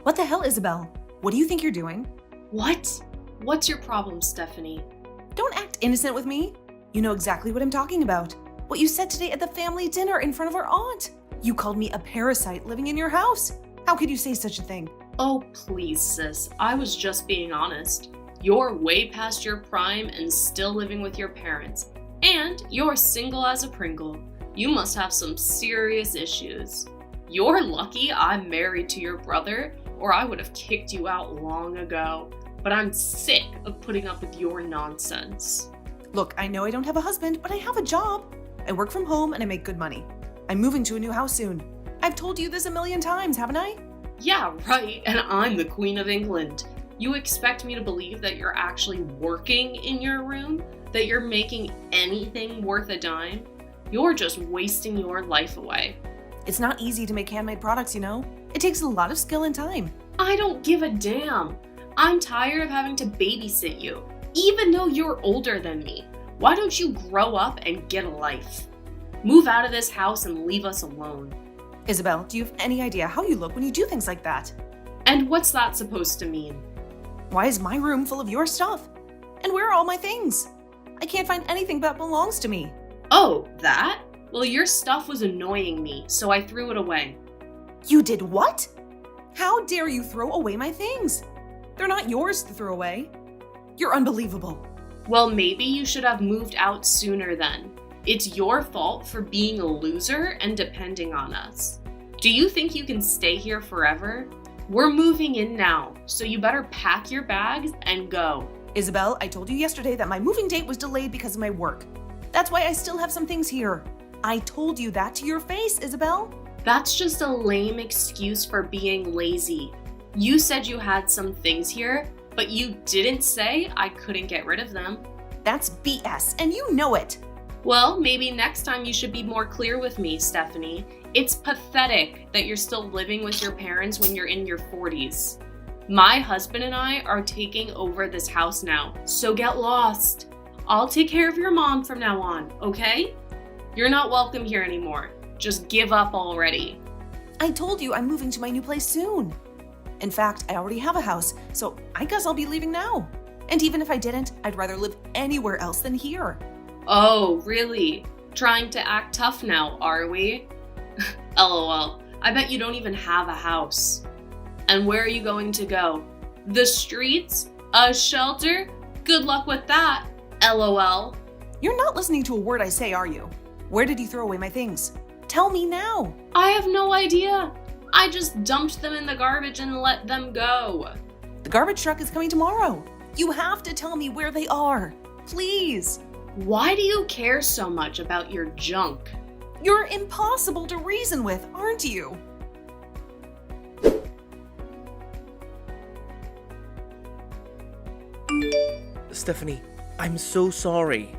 What the hell, Isabel? What do you think you're doing? What? What's your problem, Stephanie? Don't act innocent with me. You know exactly what I'm talking about. What you said today at the family dinner in front of our aunt. You called me a parasite living in your house. How could you say such a thing? Oh, please, sis. I was just being honest. You're way past your prime and still living with your parents. And you're single as a Pringle. You must have some serious issues. You're lucky I'm married to your brother, or I would have kicked you out long ago. But I'm sick of putting up with your nonsense. Look, I know I don't have a husband, but I have a job. I work from home and I make good money. I'm moving to a new house soon. I've told you this a million times, haven't I? Yeah, right, and I'm the Queen of England. You expect me to believe that you're actually working in your room? That you're making anything worth a dime? You're just wasting your life away. It's not easy to make handmade products, you know? It takes a lot of skill and time. I don't give a damn. I'm tired of having to babysit you, even though you're older than me. Why don't you grow up and get a life? Move out of this house and leave us alone. Isabel, do you have any idea how you look when you do things like that? And what's that supposed to mean? Why is my room full of your stuff? And where are all my things? I can't find anything that belongs to me. Oh, that? Well, your stuff was annoying me, so I threw it away. You did what? How dare you throw away my things? They're not yours to throw away. You're unbelievable. Well, maybe you should have moved out sooner then. It's your fault for being a loser and depending on us. Do you think you can stay here forever? We're moving in now, so you better pack your bags and go. Isabel, I told you yesterday that my moving date was delayed because of my work. That's why I still have some things here. I told you that to your face, Isabel. That's just a lame excuse for being lazy. You said you had some things here, but you didn't say I couldn't get rid of them. That's BS, and you know it. Well, maybe next time you should be more clear with me, Stephanie. It's pathetic that you're still living with your parents when you're in your 40s. My husband and I are taking over this house now, so get lost. I'll take care of your mom from now on, okay? You're not welcome here anymore. Just give up already. I told you I'm moving to my new place soon. In fact, I already have a house, so I guess I'll be leaving now. And even if I didn't, I'd rather live anywhere else than here. Oh, really? Trying to act tough now, are we? LOL. I bet you don't even have a house. And where are you going to go? The streets? A shelter? Good luck with that. LOL. You're not listening to a word I say, are you? Where did you throw away my things? Tell me now. I have no idea. I just dumped them in the garbage and let them go. The garbage truck is coming tomorrow. You have to tell me where they are. Please. Why do you care so much about your junk? You're impossible to reason with, aren't you? Stephanie, I'm so sorry.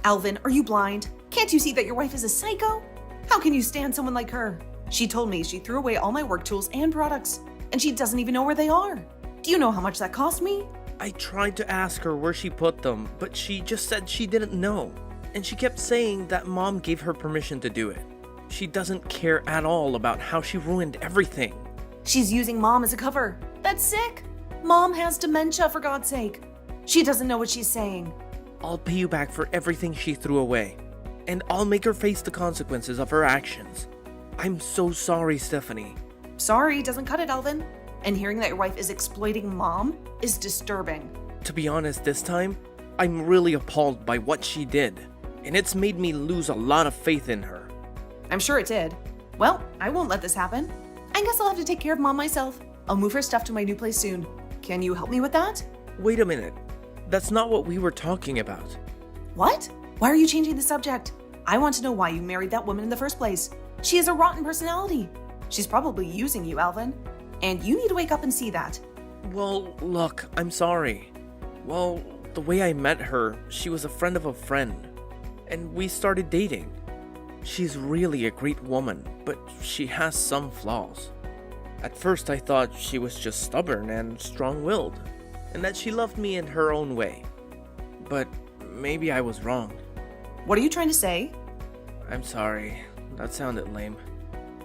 Alvin, are you blind? Can't you see that your wife is a psycho? How can you stand someone like her? She told me she threw away all my work tools and products, and she doesn't even know where they are. Do you know how much that cost me? I tried to ask her where she put them, but she just said she didn't know. And she kept saying that mom gave her permission to do it. She doesn't care at all about how she ruined everything. She's using mom as a cover. That's sick. Mom has dementia, for God's sake. She doesn't know what she's saying. I'll pay you back for everything she threw away. And I'll make her face the consequences of her actions. I'm so sorry, Stephanie. Sorry doesn't cut it, Alvin. And hearing that your wife is exploiting mom is disturbing. To be honest, this time, I'm really appalled by what she did. And it's made me lose a lot of faith in her. I'm sure it did. Well, I won't let this happen. I guess I'll have to take care of mom myself. I'll move her stuff to my new place soon. Can you help me with that? Wait a minute. That's not what we were talking about. What? Why are you changing the subject? I want to know why you married that woman in the first place. She has a rotten personality. She's probably using you, Alvin. And you need to wake up and see that. Well, look, I'm sorry. Well, the way I met her, she was a friend of a friend. And we started dating. She's really a great woman, but she has some flaws. At first I thought she was just stubborn and strong-willed, and that she loved me in her own way. But maybe I was wrong. What are you trying to say? I'm sorry. That sounded lame.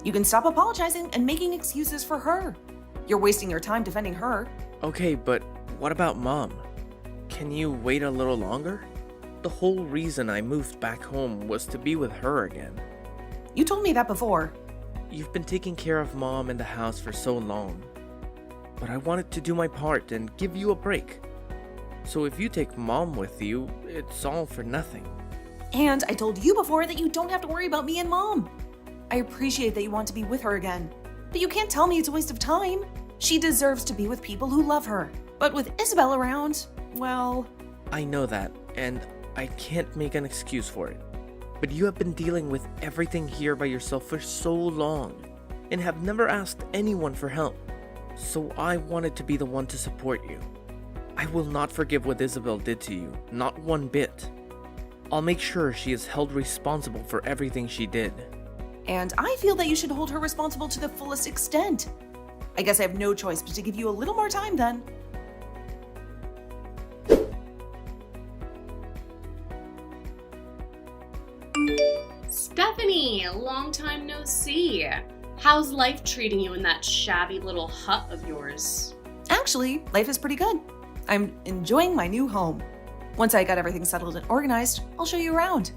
You can stop apologizing and making excuses for her. You're wasting your time defending her. Okay, but what about Mom? Can you wait a little longer? The whole reason I moved back home was to be with her again. You told me that before. You've been taking care of Mom and the house for so long. But I wanted to do my part and give you a break. So if you take Mom with you, it's all for nothing. And I told you before that you don't have to worry about me and Mom. I appreciate that you want to be with her again, but you can't tell me it's a waste of time. She deserves to be with people who love her. But with Isabel around, well... I know that, and I can't make an excuse for it. But you have been dealing with everything here by yourself for so long, and have never asked anyone for help. So I wanted to be the one to support you. I will not forgive what Isabel did to you, not one bit. I'll make sure she is held responsible for everything she did. And I feel that you should hold her responsible to the fullest extent. I guess I have no choice but to give you a little more time then. Stephanie, long time no see. How's life treating you in that shabby little hut of yours? Actually, life is pretty good. I'm enjoying my new home. Once I got everything settled and organized, I'll show you around.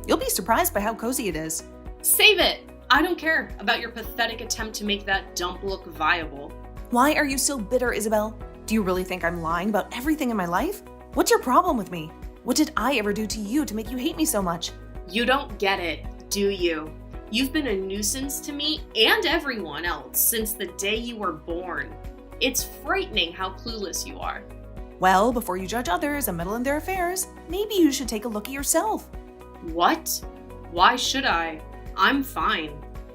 You'll be surprised by how cozy it is. Save it! I don't care about your pathetic attempt to make that dump look viable. Why are you so bitter, Isabel? Do you really think I'm lying about everything in my life? What's your problem with me? What did I ever do to you to make you hate me so much? You don't get it, do you? You've been a nuisance to me and everyone else since the day you were born. It's frightening how clueless you are. Well, before you judge others and meddle in their affairs, maybe you should take a look at yourself. What? Why should I? I'm fine.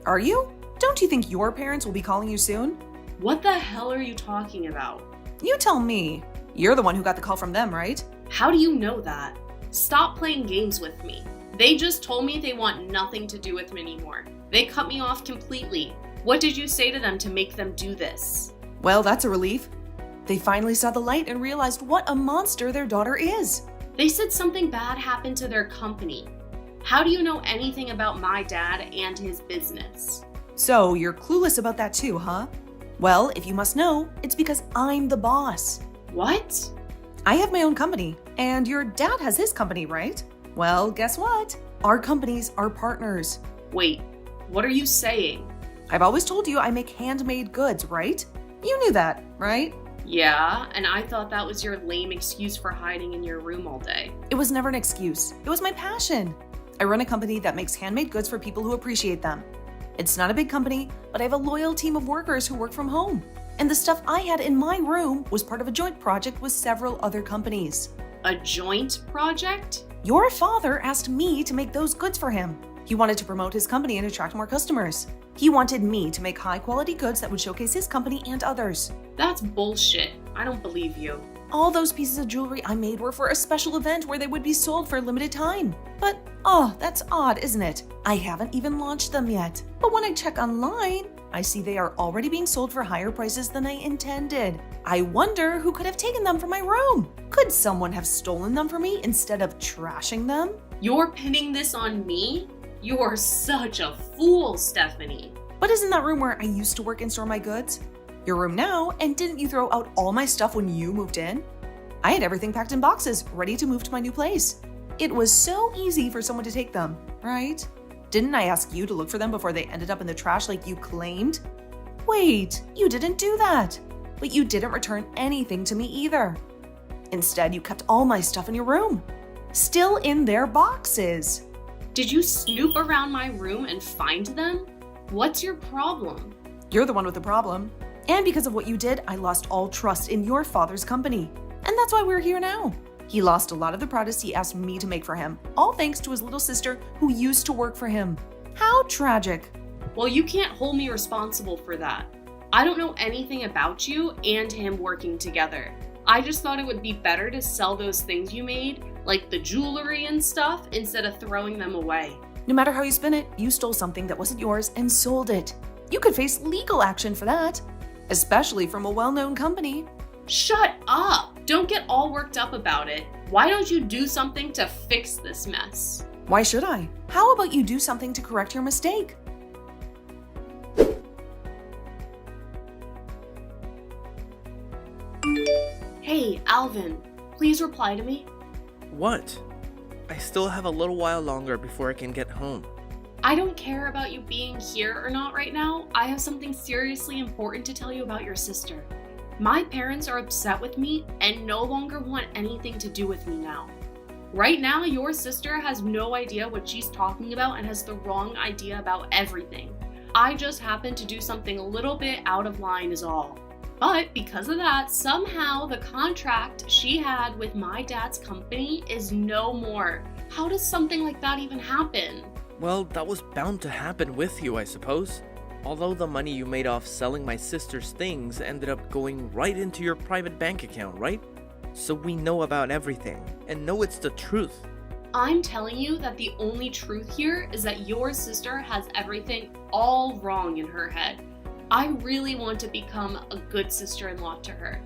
Are you? Don't you think your parents will be calling you soon? What the hell are you talking about? You tell me. You're the one who got the call from them, right? How do you know that? Stop playing games with me. They just told me they want nothing to do with me anymore. They cut me off completely. What did you say to them to make them do this? Well, that's a relief. They finally saw the light and realized what a monster their daughter is. They said something bad happened to their company. How do you know anything about my dad and his business? So you're clueless about that too, huh? Well, if you must know, it's because I'm the boss. What? I have my own company, and your dad has his company, right? Well, guess what? Our companies are partners. Wait, what are you saying? I've always told you I make handmade goods, right? You knew that, right? Yeah, and I thought that was your lame excuse for hiding in your room all day. It was never an excuse. It was my passion. I run a company that makes handmade goods for people who appreciate them. It's not a big company, but I have a loyal team of workers who work from home. And the stuff I had in my room was part of a joint project with several other companies. A joint project? Your father asked me to make those goods for him. He wanted to promote his company and attract more customers. He wanted me to make high-quality goods that would showcase his company and others. That's bullshit. I don't believe you. All those pieces of jewelry I made were for a special event where they would be sold for a limited time. But, that's odd, isn't it? I haven't even launched them yet. But when I check online, I see they are already being sold for higher prices than I intended. I wonder who could have taken them from my room. Could someone have stolen them from me instead of trashing them? You're pinning this on me? You're such a fool, Stephanie. But isn't that room where I used to work and store my goods? Your room now, and didn't you throw out all my stuff when you moved in? I had everything packed in boxes, ready to move to my new place. It was so easy for someone to take them, right? Didn't I ask you to look for them before they ended up in the trash like you claimed? Wait, you didn't do that. But you didn't return anything to me either. Instead, you kept all my stuff in your room, still in their boxes. Did you snoop around my room and find them? What's your problem? You're the one with the problem. And because of what you did, I lost all trust in your father's company. And that's why we're here now. He lost a lot of the products he asked me to make for him, all thanks to his little sister who used to work for him. How tragic. Well, you can't hold me responsible for that. I don't know anything about you and him working together. I just thought it would be better to sell those things you made, like the jewelry and stuff, instead of throwing them away. No matter how you spin it, you stole something that wasn't yours and sold it. You could face legal action for that, especially from a well-known company. Shut up! Don't get all worked up about it. Why don't you do something to fix this mess? Why should I? How about you do something to correct your mistake? Hey, Alvin, please reply to me. What? I still have a little while longer before I can get home. I don't care about you being here or not right now. I have something seriously important to tell you about your sister. My parents are upset with me and no longer want anything to do with me now. Right now, your sister has no idea what she's talking about and has the wrong idea about everything. I just happened to do something a little bit out of line is all. But because of that, somehow the contract she had with my dad's company is no more. How does something like that even happen? Well, that was bound to happen with you, I suppose. Although the money you made off selling my sister's things ended up going right into your private bank account, right? So we know about everything, and know it's the truth. I'm telling you that the only truth here is that your sister has everything all wrong in her head. I really want to become a good sister-in-law to her.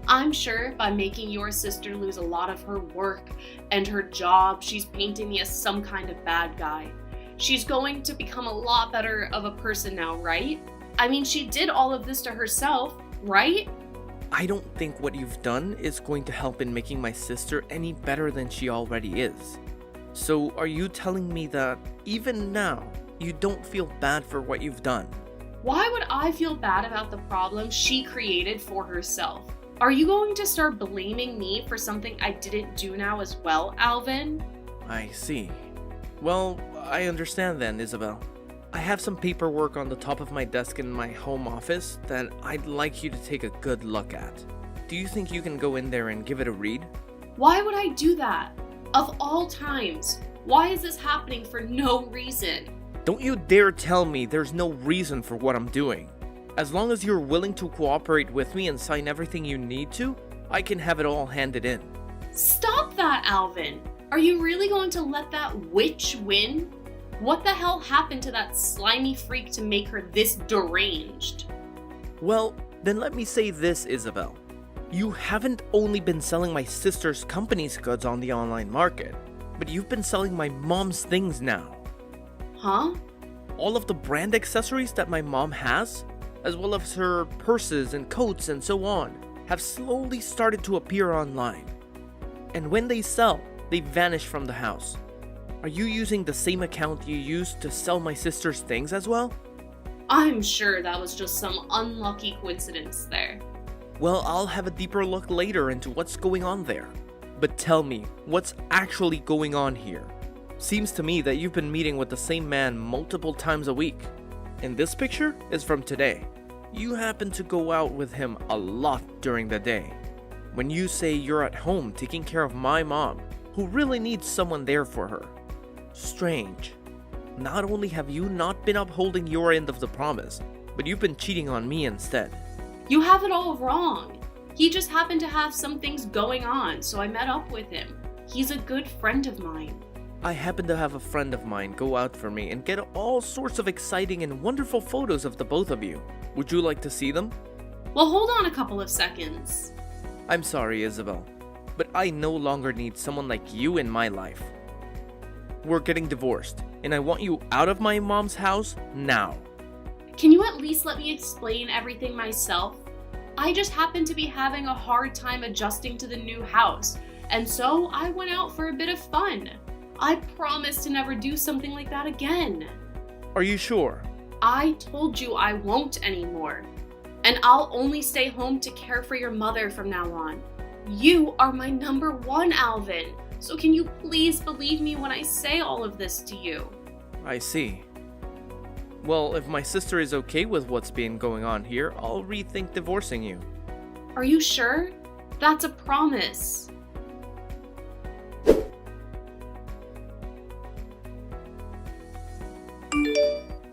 I'm sure by making your sister lose a lot of her work and her job, she's painting me as some kind of bad guy. She's going to become a lot better of a person now, right? I mean, she did all of this to herself, right? I don't think what you've done is going to help in making my sister any better than she already is. So are you telling me that even now, you don't feel bad for what you've done? Why would I feel bad about the problem she created for herself? Are you going to start blaming me for something I didn't do now as well, Alvin? I see. Well, I understand then, Isabel. I have some paperwork on the top of my desk in my home office that I'd like you to take a good look at. Do you think you can go in there and give it a read? Why would I do that? Of all times, why is this happening for no reason? Don't you dare tell me there's no reason for what I'm doing. As long as you're willing to cooperate with me and sign everything you need to, I can have it all handed in. Stop that, Alvin! Are you really going to let that witch win? What the hell happened to that slimy freak to make her this deranged? Well, then let me say this, Isabel. You haven't only been selling my sister's company's goods on the online market, but you've been selling my mom's things now. Huh? All of the brand accessories that my mom has, as well as her purses and coats and so on, have slowly started to appear online. And when they sell, they vanish from the house. Are you using the same account you used to sell my sister's things as well? I'm sure that was just some unlucky coincidence there. Well, I'll have a deeper look later into what's going on there. But tell me, what's actually going on here? Seems to me that you've been meeting with the same man multiple times a week. And this picture is from today. You happen to go out with him a lot during the day. When you say you're at home taking care of my mom, who really needs someone there for her. Strange. Not only have you not been upholding your end of the promise, but you've been cheating on me instead. You have it all wrong. He just happened to have some things going on, so I met up with him. He's a good friend of mine. I happen to have a friend of mine go out for me and get all sorts of exciting and wonderful photos of the both of you. Would you like to see them? Well, hold on a couple of seconds. I'm sorry, Isabel, but I no longer need someone like you in my life. We're getting divorced, and I want you out of my mom's house now. Can you at least let me explain everything myself? I just happened to be having a hard time adjusting to the new house, and so I went out for a bit of fun. I promise to never do something like that again. Are you sure? I told you I won't anymore. And I'll only stay home to care for your mother from now on. You are my number one, Alvin. So can you please believe me when I say all of this to you? I see. Well, if my sister is okay with what's been going on here, I'll rethink divorcing you. Are you sure? That's a promise.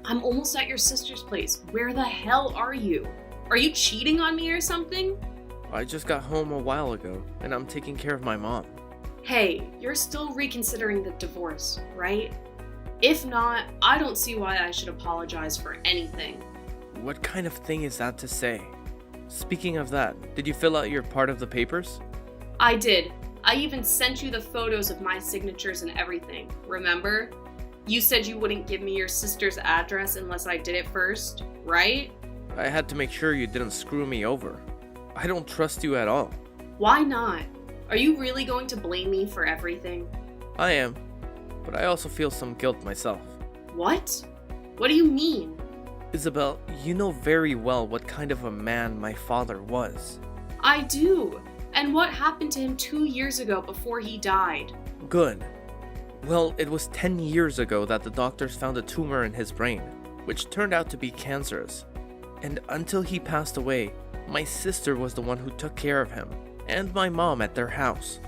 I'm almost at your sister's place. Where the hell are you? Are you cheating on me or something? I just got home a while ago, and I'm taking care of my mom. Hey, you're still reconsidering the divorce, right? If not, I don't see why I should apologize for anything. What kind of thing is that to say? Speaking of that, did you fill out your part of the papers? I did. I even sent you the photos of my signatures and everything, remember? You said you wouldn't give me your sister's address unless I did it first, right? I had to make sure you didn't screw me over. I don't trust you at all. Why not? Are you really going to blame me for everything? I am, but I also feel some guilt myself. What? What do you mean? Isabel, you know very well what kind of a man my father was. I do. And what happened to him 2 years ago before he died? Good. Well, it was 10 years ago that the doctors found a tumor in his brain, which turned out to be cancerous. And until he passed away, my sister was the one who took care of him, and my mom at their house.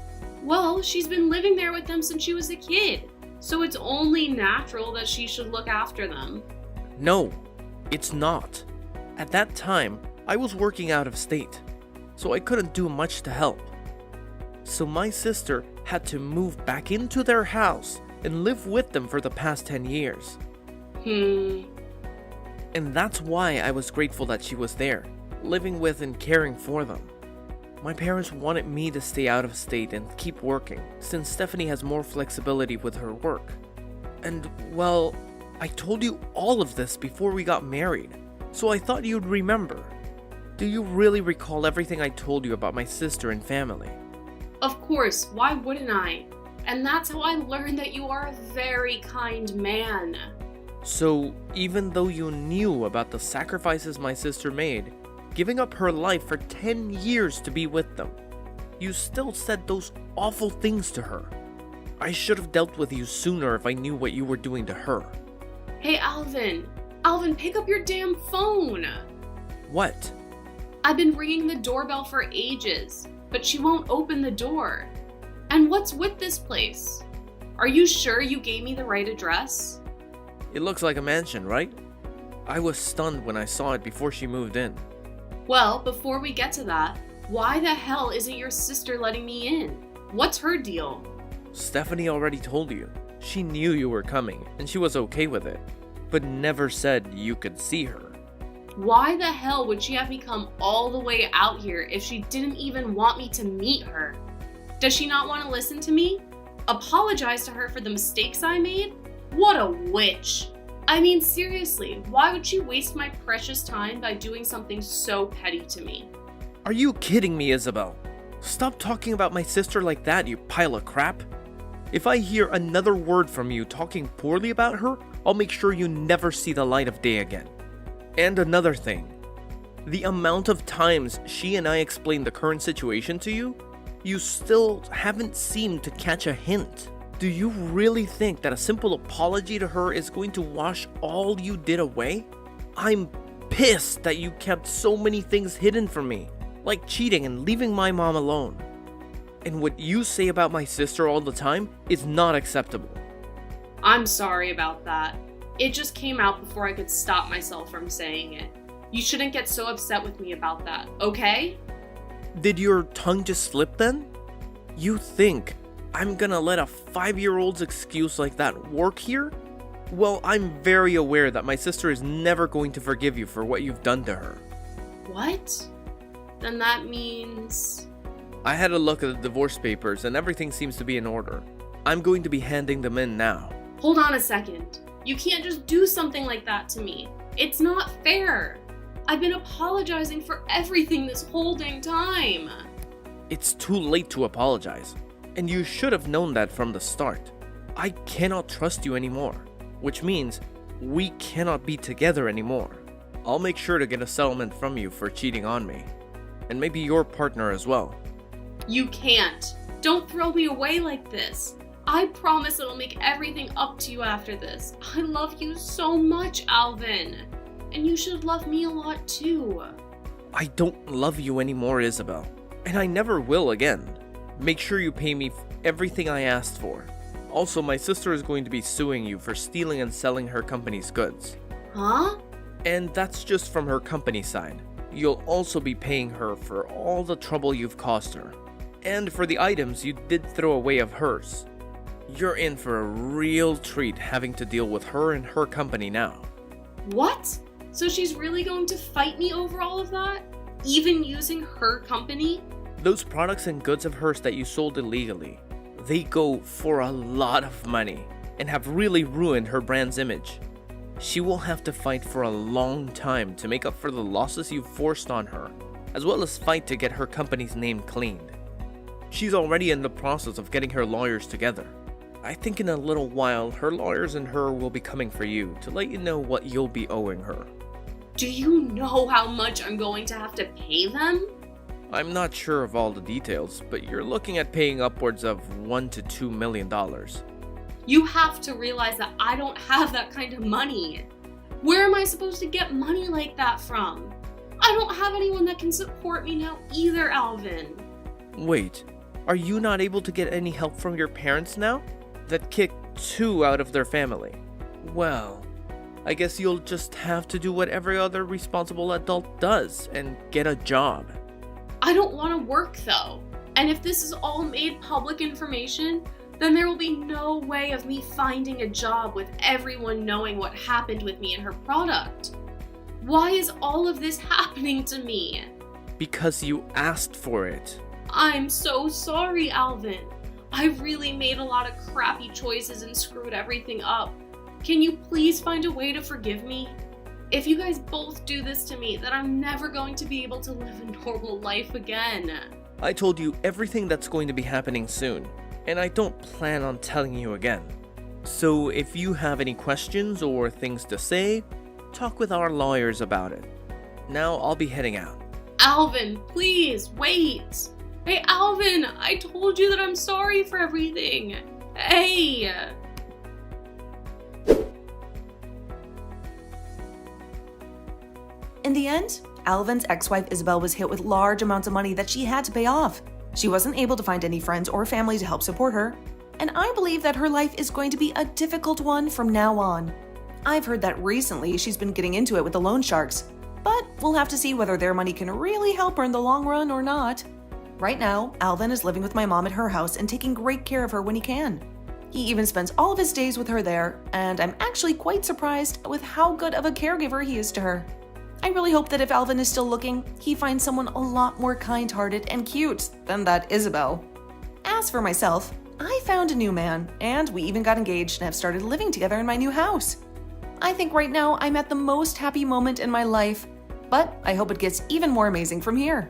Well, she's been living there with them since she was a kid, so it's only natural that she should look after them. No, it's not. At that time, I was working out of state, so I couldn't do much to help. So my sister had to move back into their house and live with them for the past 10 years. And that's why I was grateful that she was there, living with and caring for them. My parents wanted me to stay out of state and keep working, since Stephanie has more flexibility with her work. And, well, I told you all of this before we got married, so I thought you'd remember. Do you really recall everything I told you about my sister and family? Of course, why wouldn't I? And that's how I learned that you are a very kind man. So, even though you knew about the sacrifices my sister made, giving up her life for 10 years to be with them, you still said those awful things to her. I should have dealt with you sooner if I knew what you were doing to her. Hey, Alvin. Alvin, pick up your damn phone. What? I've been ringing the doorbell for ages, but she won't open the door. And what's with this place? Are you sure you gave me the right address? It looks like a mansion, right? I was stunned when I saw it before she moved in. Well, before we get to that, why the hell isn't your sister letting me in? What's her deal? Stephanie already told you. She knew you were coming, and she was okay with it, but never said you could see her. Why the hell would she have me come all the way out here if she didn't even want me to meet her? Does she not want to listen to me? Apologize to her for the mistakes I made? What a witch! I mean, seriously, why would she waste my precious time by doing something so petty to me? Are you kidding me, Isabel? Stop talking about my sister like that, you pile of crap. If I hear another word from you talking poorly about her, I'll make sure you never see the light of day again. And another thing, the amount of times she and I explained the current situation to you, you still haven't seemed to catch a hint. Do you really think that a simple apology to her is going to wash all you did away? I'm pissed that you kept so many things hidden from me, like cheating and leaving my mom alone. And what you say about my sister all the time is not acceptable. I'm sorry about that. It just came out before I could stop myself from saying it. You shouldn't get so upset with me about that, okay? Did your tongue just slip then? You think I'm gonna let a 5-year-old's excuse like that work here? Well, I'm very aware that my sister is never going to forgive you for what you've done to her. What? Then that means... I had a look at the divorce papers and everything seems to be in order. I'm going to be handing them in now. Hold on a second. You can't just do something like that to me. It's not fair. I've been apologizing for everything this whole dang time. It's too late to apologize, and you should have known that from the start. I cannot trust you anymore, which means we cannot be together anymore. I'll make sure to get a settlement from you for cheating on me, and maybe your partner as well. You can't. Don't throw me away like this. I promise it'll make everything up to you after this. I love you so much, Alvin. And you should love me a lot too. I don't love you anymore, Isabel, and I never will again. Make sure you pay me everything I asked for. Also, my sister is going to be suing you for stealing and selling her company's goods. Huh? And that's just from her company side. You'll also be paying her for all the trouble you've caused her. And for the items you did throw away of hers. You're in for a real treat having to deal with her and her company now. What? So she's really going to fight me over all of that? Even using her company? Those products and goods of hers that you sold illegally, they go for a lot of money and have really ruined her brand's image. She will have to fight for a long time to make up for the losses you've forced on her, as well as fight to get her company's name cleaned. She's already in the process of getting her lawyers together. I think in a little while, her lawyers and her will be coming for you to let you know what you'll be owing her. Do you know how much I'm going to have to pay them? I'm not sure of all the details, but you're looking at paying upwards of $1 to $2 million. You have to realize that I don't have that kind of money. Where am I supposed to get money like that from? I don't have anyone that can support me now either, Alvin. Wait, are you not able to get any help from your parents now? That kicked 2 out of their family. Well, I guess you'll just have to do what every other responsible adult does and get a job. I don't want to work though. And if this is all made public information, then there will be no way of me finding a job with everyone knowing what happened with me and her product. Why is all of this happening to me? Because you asked for it. I'm so sorry, Alvin. I really made a lot of crappy choices and screwed everything up. Can you please find a way to forgive me? If you guys both do this to me, then I'm never going to be able to live a normal life again. I told you everything that's going to be happening soon, and I don't plan on telling you again. So if you have any questions or things to say, talk with our lawyers about it. Now I'll be heading out. Alvin, please, wait. Hey, Alvin, I told you that I'm sorry for everything. Hey. In the end, Alvin's ex-wife Isabel was hit with large amounts of money that she had to pay off. She wasn't able to find any friends or family to help support her, and I believe that her life is going to be a difficult one from now on. I've heard that recently she's been getting into it with the loan sharks, but we'll have to see whether their money can really help her in the long run or not. Right now, Alvin is living with my mom at her house and taking great care of her when he can. He even spends all of his days with her there, and I'm actually quite surprised with how good of a caregiver he is to her. I really hope that if Alvin is still looking, he finds someone a lot more kind-hearted and cute than that Isabel. As for myself, I found a new man, and we even got engaged and have started living together in my new house. I think right now I'm at the most happy moment in my life, but I hope it gets even more amazing from here.